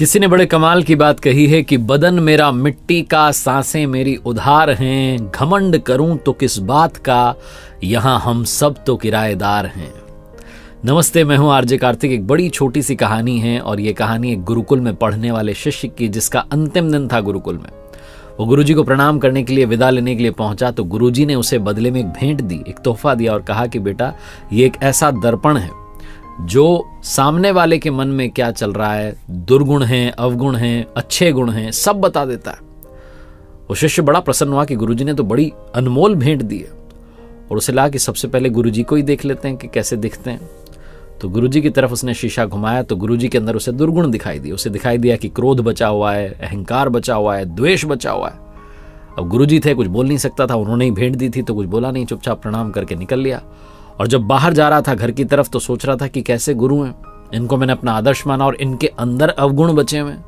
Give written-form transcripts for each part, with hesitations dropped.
किसी ने बड़े कमाल की बात कही है कि बदन मेरा मिट्टी का, सांसें मेरी उधार हैं, घमंड करूं तो किस बात का, यहां हम सब तो किराएदार हैं। नमस्ते, मैं हूं आरजे कार्तिक। एक बड़ी छोटी सी कहानी है और ये कहानी एक गुरुकुल में पढ़ने वाले शिष्य की, जिसका अंतिम दिन था गुरुकुल में। वो गुरुजी को प्रणाम करने के लिए, विदा लेने के लिए पहुंचा तो गुरुजी ने उसे बदले में एक भेंट दी, एक तोहफा दिया और कहा कि बेटा, ये एक ऐसा दर्पण है जो सामने वाले के मन में क्या चल रहा है, दुर्गुण हैं, अवगुण हैं, अच्छे गुण हैं, सब बता देता है। वो शिष्य बड़ा प्रसन्न हुआ कि गुरुजी ने तो बड़ी अनमोल भेंट दी है और उसे लगा कि सबसे पहले गुरुजी को ही देख लेते हैं कि कैसे दिखते हैं। तो गुरुजी की तरफ उसने शीशा घुमाया तो गुरुजी के अंदर उसे दुर्गुण दिखाई दिए। उसे दिखाई दिया कि क्रोध बचा हुआ है, अहंकार बचा हुआ है, द्वेष बचा हुआ है। अब गुरुजी थे, कुछ बोल नहीं सकता था, उन्होंने ही भेंट दी थी तो कुछ बोला नहीं, चुपचाप प्रणाम करके निकल लिया। और जब बाहर जा रहा था घर की तरफ तो सोच रहा था कि कैसे गुरु हैं, इनको मैंने अपना आदर्श माना और इनके अंदर अवगुण बचे हुए हैं,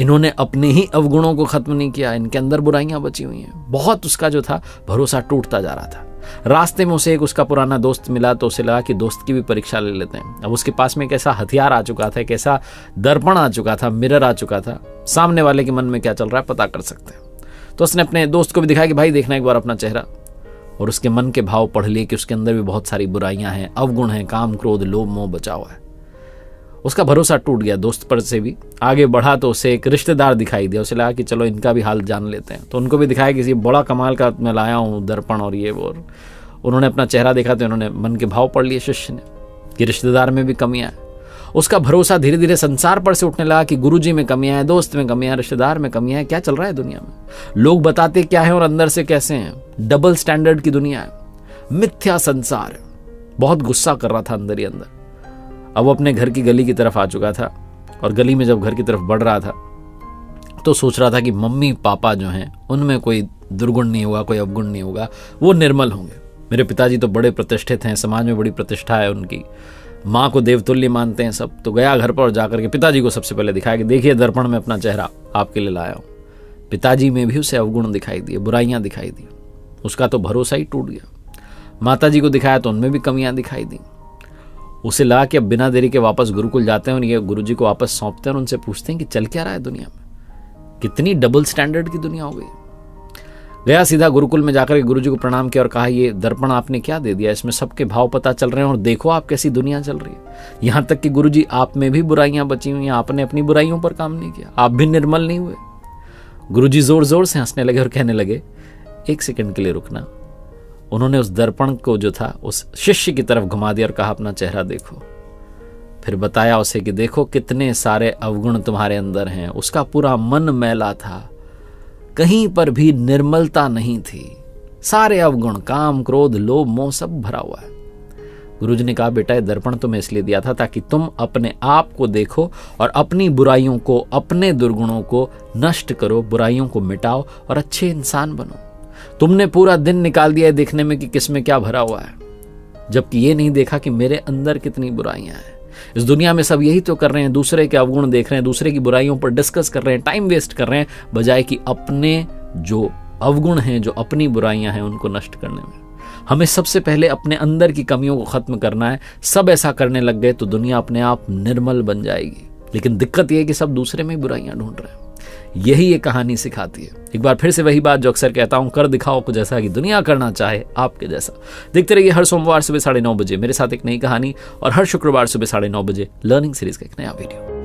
इन्होंने अपने ही अवगुणों को खत्म नहीं किया, इनके अंदर बुराइयां बची हुई हैं। बहुत उसका जो था भरोसा टूटता जा रहा था। रास्ते में उसे एक उसका पुराना दोस्त मिला तो उसे लगा कि दोस्त की भी परीक्षा ले लेते हैं। अब उसके पास में एक ऐसा हथियार आ चुका था, एक ऐसा दर्पण आ चुका था, मिरर आ चुका था, सामने वाले के मन में क्या चल रहा है पता कर सकते हैं। तो उसने अपने दोस्त को भी दिखाया कि भाई देखना एक बार अपना चेहरा, और उसके मन के भाव पढ़ लिए कि उसके अंदर भी बहुत सारी बुराइयां हैं, अवगुण हैं, काम, क्रोध, लोभ, मोह बचा हुआ है। उसका भरोसा टूट गया दोस्त पर से भी। आगे बढ़ा तो उसे एक रिश्तेदार दिखाई दिया। उसे लगा कि चलो इनका भी हाल जान लेते हैं, तो उनको भी दिखाया कि बड़ा कमाल का मैं लाया हूँ दर्पण और ये वो। उन्होंने अपना चेहरा देखा तो उन्होंने मन के भाव पढ़ लिए शिष्य ने कि रिश्तेदार में भी कमियां हैं। उसका भरोसा धीरे धीरे संसार पर से उठने लगा कि गुरुजी में कमियां हैं, दोस्त में कमियां हैं, रिश्तेदार में कमियां हैं। क्या चल रहा है दुनिया में, लोग बताते क्या है और अंदर से कैसे हैं। डबल स्टैंडर्ड की दुनिया है, मिथ्या संसार है। बहुत गुस्सा कर रहा था अंदर ही अंदर। अब वो अपने घर की गली की तरफ आ चुका था और गली में जब घर की तरफ बढ़ रहा था तो सोच रहा था कि मम्मी पापा जो हैं उनमें कोई दुर्गुण नहीं होगा, कोई अवगुण नहीं होगा, वो निर्मल होंगे। मेरे पिताजी तो बड़े प्रतिष्ठित हैं, समाज में बड़ी प्रतिष्ठा है उनकी, माँ को देवतुल्य मानते हैं सब। तो गया घर पर और जाकर के पिताजी को सबसे पहले दिखाया कि देखिए दर्पण में अपना चेहरा आपके लिए लाया हूँ। पिताजी में भी उसे अवगुण दिखाई दिए, बुराइयां दिखाई दी। उसका तो भरोसा ही टूट गया। माताजी को दिखाया तो उनमें भी कमियां दिखाई दी। उसे लगा कि अब बिना देरी के वापस गुरुकुल जाते हैं और ये गुरुजी को वापस सौंपते हैं और उनसे पूछते हैं कि चल क्या रहा है दुनिया में, कितनी डबल स्टैंडर्ड की दुनिया हो गई। गया सीधा गुरुकुल में जाकर गुरुजी को प्रणाम किया और कहा ये दर्पण आपने क्या दे दिया, इसमें सबके भाव पता चल रहे हैं और देखो आप कैसी दुनिया चल रही है। यहां तक कि गुरुजी आप में भी बुराइयां बची हुई हैं, आपने अपनी बुराइयों पर काम नहीं किया, आप भी निर्मल नहीं हुए। गुरुजी जोर जोर से हंसने लगे और कहने लगे एक सेकंड के लिए रुकना। उन्होंने उस दर्पण को जो था उस शिष्य की तरफ घुमा दिया और कहा अपना चेहरा देखो। फिर बताया उसे कि देखो कितने सारे अवगुण तुम्हारे अंदर हैं। उसका पूरा मन मैला था, कहीं पर भी निर्मलता नहीं थी, सारे अवगुण, काम, क्रोध, लोभ, मोह सब भरा हुआ है। गुरुजी ने कहा बेटा ये दर्पण तुम्हें इसलिए दिया था ताकि तुम अपने आप को देखो और अपनी बुराइयों को, अपने दुर्गुणों को नष्ट करो, बुराइयों को मिटाओ और अच्छे इंसान बनो। तुमने पूरा दिन निकाल दिया है देखने में कि किसमें क्या भरा हुआ है, जबकि ये नहीं देखा कि मेरे अंदर कितनी बुराइयां हैं। इस दुनिया में सब यही तो कर रहे हैं, दूसरे के अवगुण देख रहे हैं, दूसरे की बुराइयों पर डिस्कस कर रहे हैं, टाइम वेस्ट कर रहे हैं, बजाय कि अपने जो अवगुण हैं, जो अपनी बुराइयां हैं, उनको नष्ट करने में। हमें सबसे पहले अपने अंदर की कमियों को खत्म करना है। सब ऐसा करने लग गए तो दुनिया अपने आप निर्मल बन जाएगी। लेकिन दिक्कत यह है कि सब दूसरे में बुराइयां ढूंढ रहे हैं। यही ये कहानी सिखाती है। एक बार फिर से वही बात जो अक्सर कहता हूं, कर दिखाओ कुछ ऐसा कि दुनिया करना चाहे आपके जैसा। देखते रहिए हर सोमवार सुबह 9:30 बजे मेरे साथ एक नई कहानी और हर शुक्रवार सुबह 9:30 बजे लर्निंग सीरीज का एक नया वीडियो।